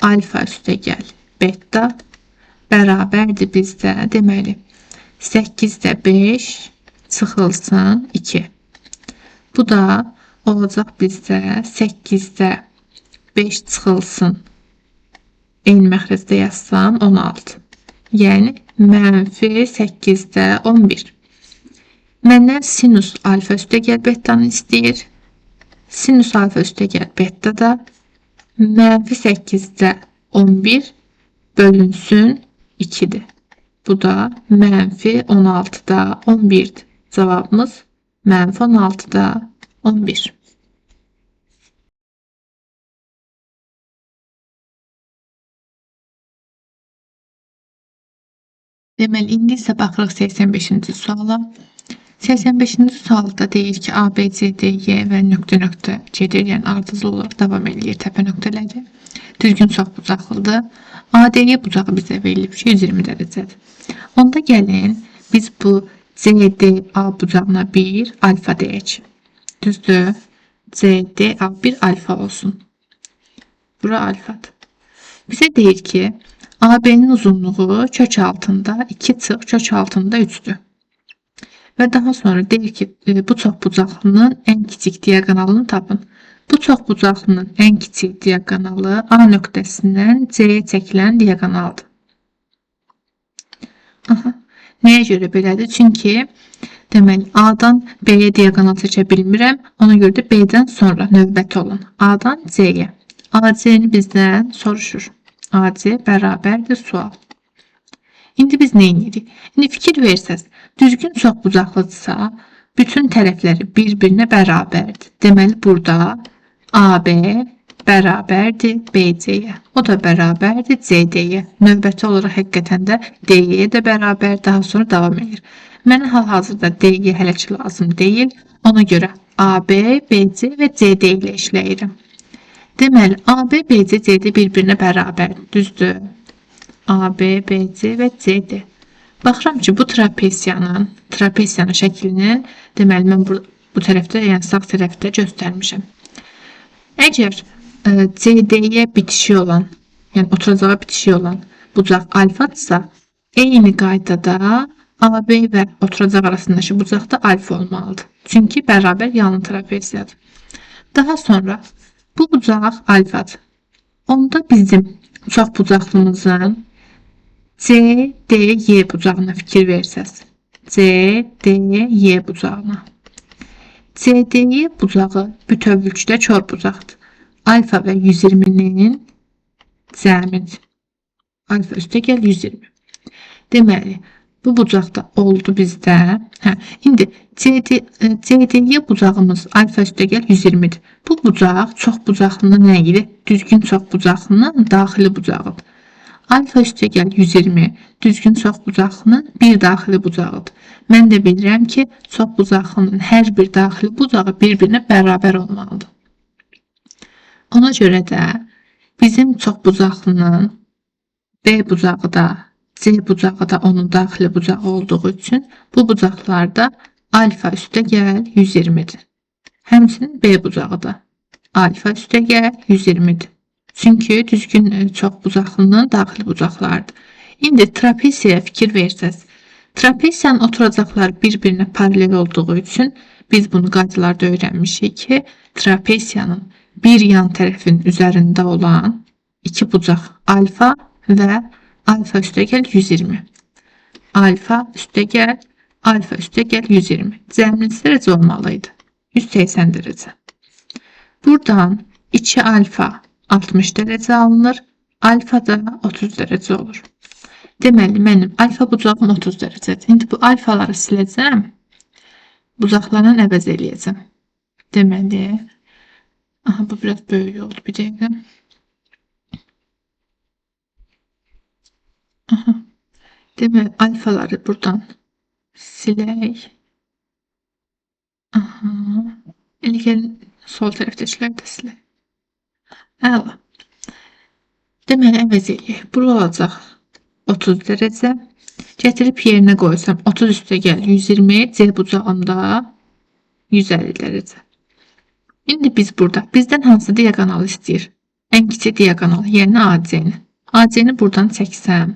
alfa üstəgəl beta bərabərdir bizdə deməli 8'də 5 çıxılsın 2. Bu da olacaq bizdə 8'də 5 çıxılsın. Eyni məxrəcdə yazsam 16. Yəni mənfi 8'də 11. Məndən sinus alfa üstəgəl betanı istəyir. Sinus alfa üstəgəl beta da mənfi 8'də 11 bölünsün 2'dir. Bu da mənfi 16'da 11'dir. Cavabımız mənfi 16'da 11. Deməli, indi isə baxırıq 85-ci suala. 85-ci sualda deyir ki, A, B, C, D, Y və nöqtə gedir, yəni ardıcıl olaraq davam edir təpə nöqtələri. Düzgün çoxbucaqlıdır. ADY bucağı bizə verilib ki, 120 dərəcədir. Onda gəlin, biz bu CDA bucağına bir alfa deyək. Düzdür? CDA bir alfa olsun. Bura alfadır. Bizə deyir ki, AB'nin uzunluğu kök altında 2 çıx kök altında 3'dür. Ve daha sonra deyir ki bu çoxbucaqlının ən kiçik diagonalını tapın. Bu çoxbucaqlının ən kiçik diagonalı A nöqtəsindən C'yə çəkilən diagonaldır. Nəyə görə belədir? Çünki deməli A'dan B'yə diagonal çəkə bilmirəm. Ona görə də B'dən sonra növbəti olan A'dan C'yə. AC'ni bizdən soruşur. AC bərabərdir sual. İndi biz nə edirik? İndi fikir versəz, düzgün çoxbucaqlıdırsa, bütün tərəfləri bir-birinə bərabərdir. Deməli burada AB bərabərdir BC-yə. O da bərabərdir CD-yə. Növbəti olaraq həqiqətən də DY-yə də bərabər, daha sonra davam edir. Mənə hal-hazırda DY hələ ki lazım deyil. Ona görə AB, BC və CD ilə işləyirəm. Deməli, AB, BC, CD bir-birinə bərabərdir. Düzdür? AB, BC və CD. Baxıram ki, bu trapesiyanın şəklinin, deməli, mən bu tərəfdə, yəni sağ tərəfdə göstərmişəm. Əgər CD-yə bitişi olan, yəni oturacağa bitişi olan bucaq alfadırsa, eyni qaydada AB və oturacaq arasındakı bucaq da alfa olmalıdır. Çünki bərabər yanlı trapesiyadır. Daha sonra bu bucaq alfadır. Onda bizim çoxbucaqlımızın CDY bucağına fikir versəz. CDY bucağına. CDY bucağı bütövlükdə kör bucaqdır. Alfa və 120'nin cəmidir. Alfa üstəgəl 120. Deməli, bu bucaqda oldu bizdə. İndi CDY bucağımız alfa üstəgəl 120'dir. Bu bucaq çoxbucaqlının nə idi? Düzgün çoxbucaqlının daxili bucağıdır. Alfa üstəgəl 120 düzgün çoxbucaqlının bir daxili bucağıdır. Mən də bilirəm ki, çoxbucaqlının hər bir daxili bucağı bir-birinə bərabər olmalıdır. Ona görə də bizim çoxbucaqlının B bucağı da C bucağı da onun daxili bucağı olduğu üçün bu bucaqlarda alfa üstəgəl 120'dir. Həmçinin B bucağı da alfa üstəgəl 120'dir. Çünki düzgün çoxbucaqlının daxili bucaqlardır. İndi trapesiyaya fikir versəz, trapesiyanın oturacaqları bir-birinə paralel olduğu üçün biz bunu qaydalarda öyrənmişik ki, trapesiyanın bir yan tərəfin üzərində olan iki bucaq alfa və alfa üstəgəl 120. Alfa üstəgəl 120. Cəmlisi dərəcə olmalıydı. 180 dərəcə. Buradan 2 alfa 60 dərəcə alınır. Alfa da 30 dərəcə olur. Deməli, mənim alfa bucağım 30 dərəcədir. İndi bu alfaları siləcəm. Bucaqlarla əvəz eləyəcəm. Deməli, Aha, bu biraz böyük oldu. Bir dəqiqə. Aha. Deməli, alfaları buradan silək. Aha. İndi gəlin sol tərəfdəkiləri də silək. Əla. Deməli, əvəz eləyək. Bura olacaq 30 dərəcə. Gətirib yerinə qoysam 30 üstə gəl 120, C bucağında 150 dərəcə. İndi biz burada bizdən hansı diaqonal istəyir? Ən kiçik diaqonal, yəni AC-ni. AC-ni buradan çəksəm.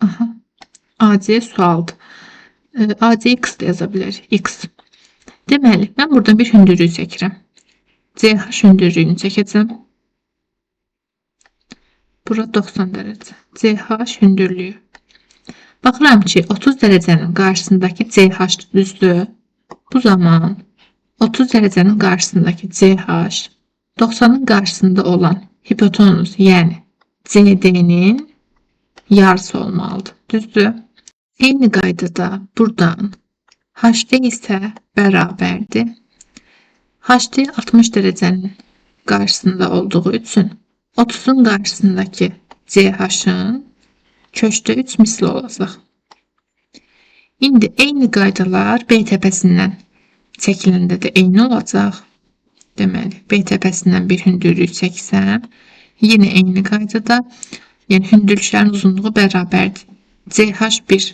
Aha. AC sualdır. AC X da yaza bilərik. X. Deməli, mən buradan bir hündürlük çəkirəm. CH hündürlüyünü çəkəcəm. Bura 90 dərəcə. CH hündürlüyü. Baxıram ki, 30 dərəcənin qarşısındakı CH düzdür. Bu zaman 30 dərəcənin qarşısındakı CH 90'ın qarşısında olan hipotenuz, yəni CD-nin yarısı olmalıdır. Düzdür? Eyni qaydada buradan HD isə bərabərdir. HD 60 dərəcənin qarşısında olduğu üçün 30'un qarşısındakı CH-ın kökdə 3 misli olacaq. İndi eyni qaydalar B təpəsindən çəkiləndə də eyni olacaq. Deməli, B təpəsindən bir hündürlük çəksəm, yenə eyni qaydada, yəni hündürlüklərin uzunluğu bərabərdir. CH1,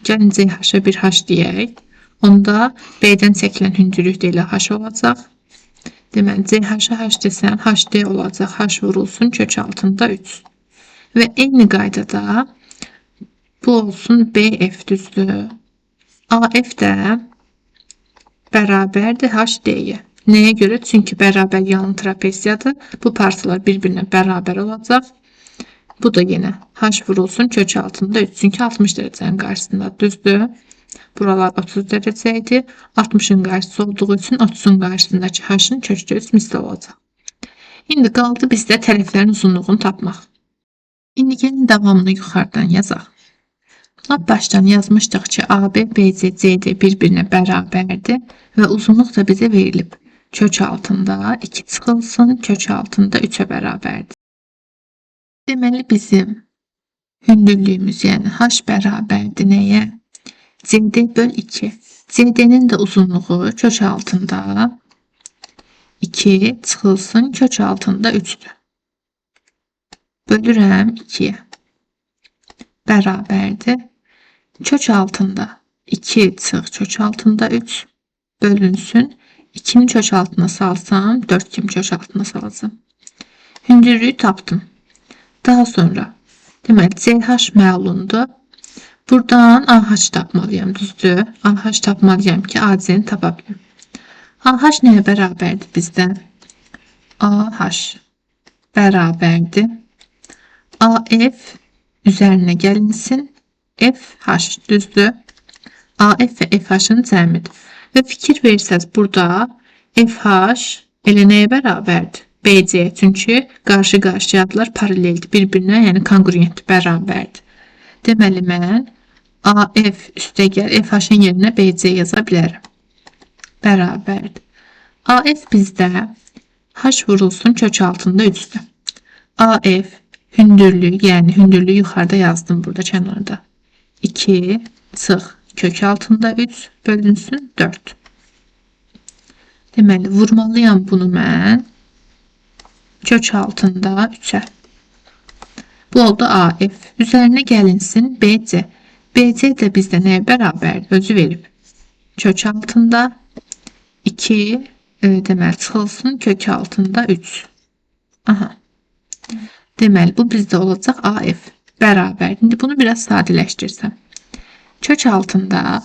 gəlin CH-a bir H deyək. Onda B-dən çəkilən hündürlük də elə H olacaq. Deməli, CH-a H desəm, HD olacaq. H vurulsun kök altında 3. Və eyni qaydada bu olsun BF düzdür. AF də bərabərdir HD-yə. Nəyə görə? Çünki bərabər yanlı trapeziyadır. Bu parçalar bir-birinə bərabər olacaq. Bu da yenə H vurulsun kök altında 3. Çünki 60 dərəcənin qarşısında düzdür. Buralar 30 dərəcə idi. 60'ın qarşısı olduğu üçün 30'un qarşısındakı H-ın kökdə 3 misli olacaq. İndi qaldı bizdə tərəflərin uzunluğunu tapmaq. İndi gəlin davamını yuxarıdan yazaq. Başdan yazmışdıq ki, AB, BC, CD bir-birinə bərabərdir və uzunluq da bizə verilib. Kök altında 2 çıxılsın, kök altında 3'ə bərabərdir. Deməli bizim hündürlüyümüz, yəni H bərabərdir nəyə? CD böl 2. CD-nin də uzunluğu kök altında 2 çıxılsın, kök altında 3'dür. Bölürəm 2'yə. Bərabərdir. Kök altında 2 çıx, kök altında 3 bölünsün. 2'ni kök altına salsam 4 kimi kök altına salacağım. Hündürlüyü tapdım. Daha sonra deməli CH məlumdur. Buradan AH tapmalıyam, düzdür? AH tapmalıyam ki AC-ni tapa bilim. AH nəyə bərabərdir bizdən? AH bərabərdir. AF üzərinə gəlinsin. FH düzdür. AF və FH-ın cəmidir. Və fikir versəz burada FH elə nəyə bərabərdir? BC, çünki qarşı-qarşıyadılar, paraleldir bir-birinə, yəni kongruentdir, bərabərdir. Deməli mən AF üstə gəl FH-ın yerinə BC yaza bilərəm. Bərabərdir. AF bizdə H vurulsun kök altında 3'dür. AF hündürlüyü, yəni hündürlüyü yuxarıda yazdım burada kənarda. 2 çıx kök altında 3 bölünsün 4. Deməli vurmalıyam bunu mən kök altında 3'ə. Bu oldu AF. Üzərinə gəlinsin BC. BC də bizdə nəyə bərabərdir? Özü verib. Kök altında 2 deməli çıxılsın kök altında 3. Aha. Deməli bu bizdə olacaq AF bərabər. İndi bunu biraz sadələşdirsəm. Kök altında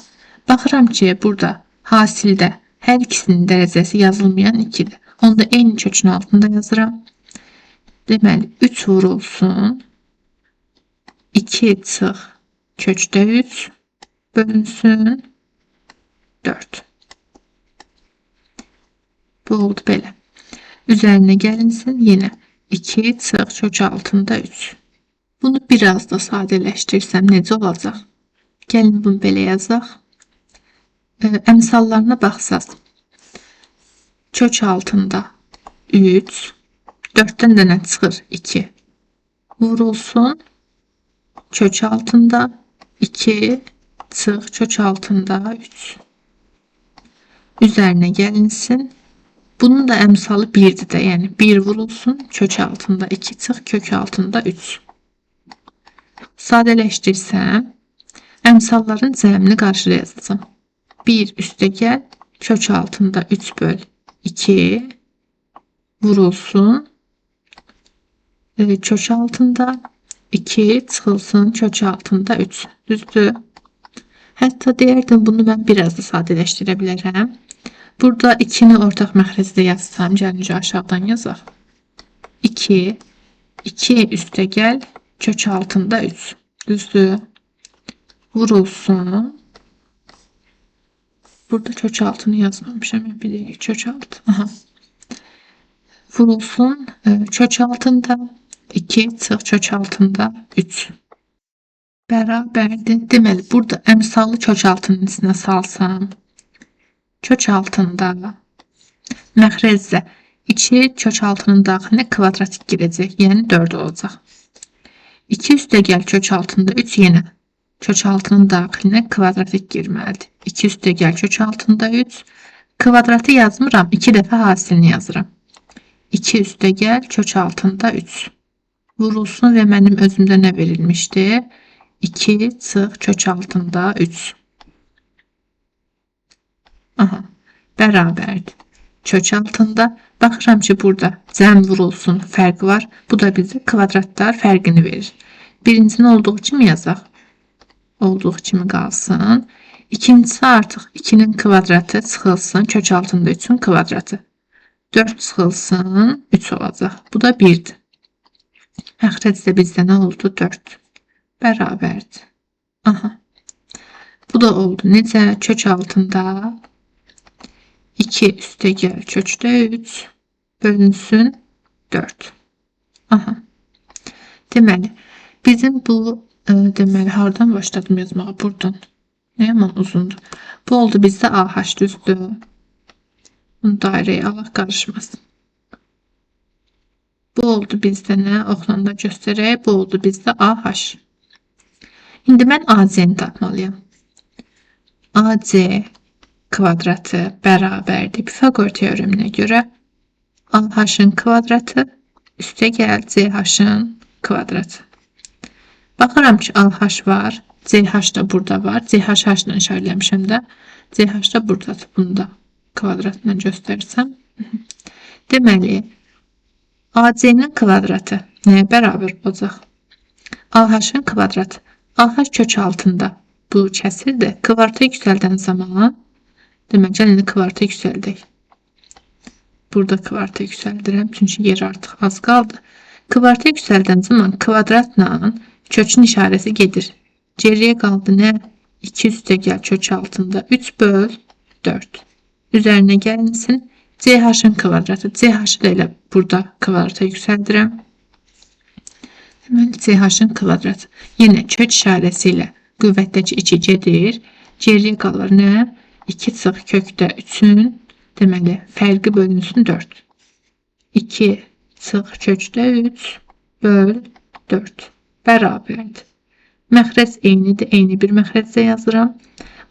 baxıram ki, burada hasildə hər ikisinin dərəcəsi yazılmayan 2'dir. Onu da eyni kökün altında yazıram. Deməli 3 vurulsun 2 çıx kökdə 3 bölünsün 4. Bu oldu belə. Üzərinə gəlinsin yenə 2 çıx kök altında 3. Bunu biraz da sadələşdirsəm necə olacaq? Gəlin bunu belə yazaq. Əmsallarına baxsaq. kök altında 3, 4'ten də nə çıxır? 2. Vurulsun, kök altında 2, çıx, kök altında 3. Üzerine gelinsin. Bunun da emsalı 1'dir də, yəni 1 vurulsun, kök altında 2 çıx, kök altında 3. Sadələşdirsəm, emsalların cəmini qarşıda yazacağım. 1 üstə gəl, kök altında 3 böl 2 vurulsun, kök altında 2 çıxılsın, kök altında 3. Düzdür? Hətta deyərdim bunu mən biraz da sadələşdirə bilərəm. Burada 2'ni ortaq məxrəcdə yazsam, gəlin aşağıdan yazaq. 2, 2 üstə gəl, kök altında 3. Düzdür? Vurulsun. Burada kök altını yazmamışam. Bir dəqiqə kök altı. Aha. Vurulsun, kök altında 2 çıx, kök altında 3. Bərabərdir. Deməli, burada əmsalı kök altının içinə salsam, kök altında məxrəcdə 2 kök altının daxilinə kvadratik girəcək. Yəni 4 olacaq. 2 üstə gəl kök altında 3 yenə kök altının daxilinə kvadratik girməlidir. 2 üstə gəl kök altında 3. Kvadratı yazmıram. 2 dəfə hasilini yazıram. 2 üstə gəl kök altında 3. Vurulsun və mənim özümdə nə verilmişdi? 2 çıx kök altında 3. Aha, bərabərdir. Kök altında. Baxıram ki, burada cəm vurulsun fərqi var. Bu da bizə kvadratlar fərqini verir. Birincini olduğu kimi yazaq. Olduğu kimi qalsın. İkincisi artıq 2'nin kvadratı çıxılsın. Kök altında 3'ün kvadratı. 4 çıxılsın. 3 olacaq. Bu da 1'dir. Məxrəcdə bizdə nə oldu? 4. Bərabərdir. Aha. Bu da oldu. Necə? Kök altında 2 üstə gəl kökdə 3 bölünsün 4. Aha. Deməli, bizim bu deməli hardan başladım yazmağa? Buradan. Nə yaman uzundur. Bu oldu bizdə AH düzdür. Bunu dairəyə Allah qarışmasın. Bu oldu bizdə nə? Oxlanda göstərək. Bu oldu bizdə AH. İndi mən AC-ni tapmalıyam. AC kvadratı bərabərdir Pifagor teoreminə görə AH-ın kvadratı üstə gəl CH-ın kvadratı. Baxıram ki, AH var, CH da burada var. CH-H-la işarələmişəm də. CH da buradadır. Bunu da kvadratla göstərsəm. Deməli, AC-nin kvadratı nəyə bərabər olacaq? AH-ın kvadratı. AH kök altında. Bu kəsirdir. Kvarta yüksəldən zaman demək, gəlin kvarta yüksəldək. Burada kvarta yüksəldirəm. Çünki yer artıq az qaldı. Kvarta yüksəldən zaman kvadratla kökün işarəsi gedir. Geriyə qaldı nə? 2 üstə gəl kök altında 3 böl 4. Üzərinə gəlinsin. CH-ın kvadratı. CH-ı da elə burada kvadrata yüksəldirəm. Deməli, CH-ın kvadratı. Yenə kök işarəsi ilə qüvvətdəki 2 gedir. Geriyə qalır nə? 2 çıx kökdə 3'ün deməli fərqi bölünsün 4. 2 çıx kökdə 3 böl 4. Bərabərdir. Məxrəc eynidir. Eyni bir məxrəcdə yazıram.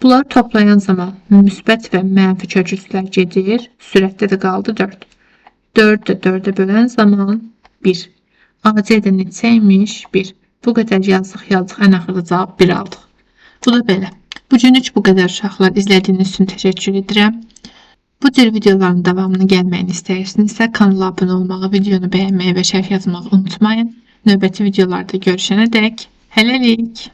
Bunları toplayan zaman müsbət və mənfi kök üstlər gedir. Sürətdə də qaldı 4. 4 də 4'ə bölən zaman 1. AC də neçəymiş? 1. Bu qədər yazdıq. Ən axırda cavab 1 aldıq. Bu da belə. Bugünlük bu qədər uşaqlar. İzlədiyiniz üçün təşəkkür edirəm. Bu tür videoların davamını gəlməyini istəyirsinizsə kanala abunə olmağı, videonu bəyənməyi və şərh yazmağı unutmayın. Növbəti videolarda görüşənə dək hələlik.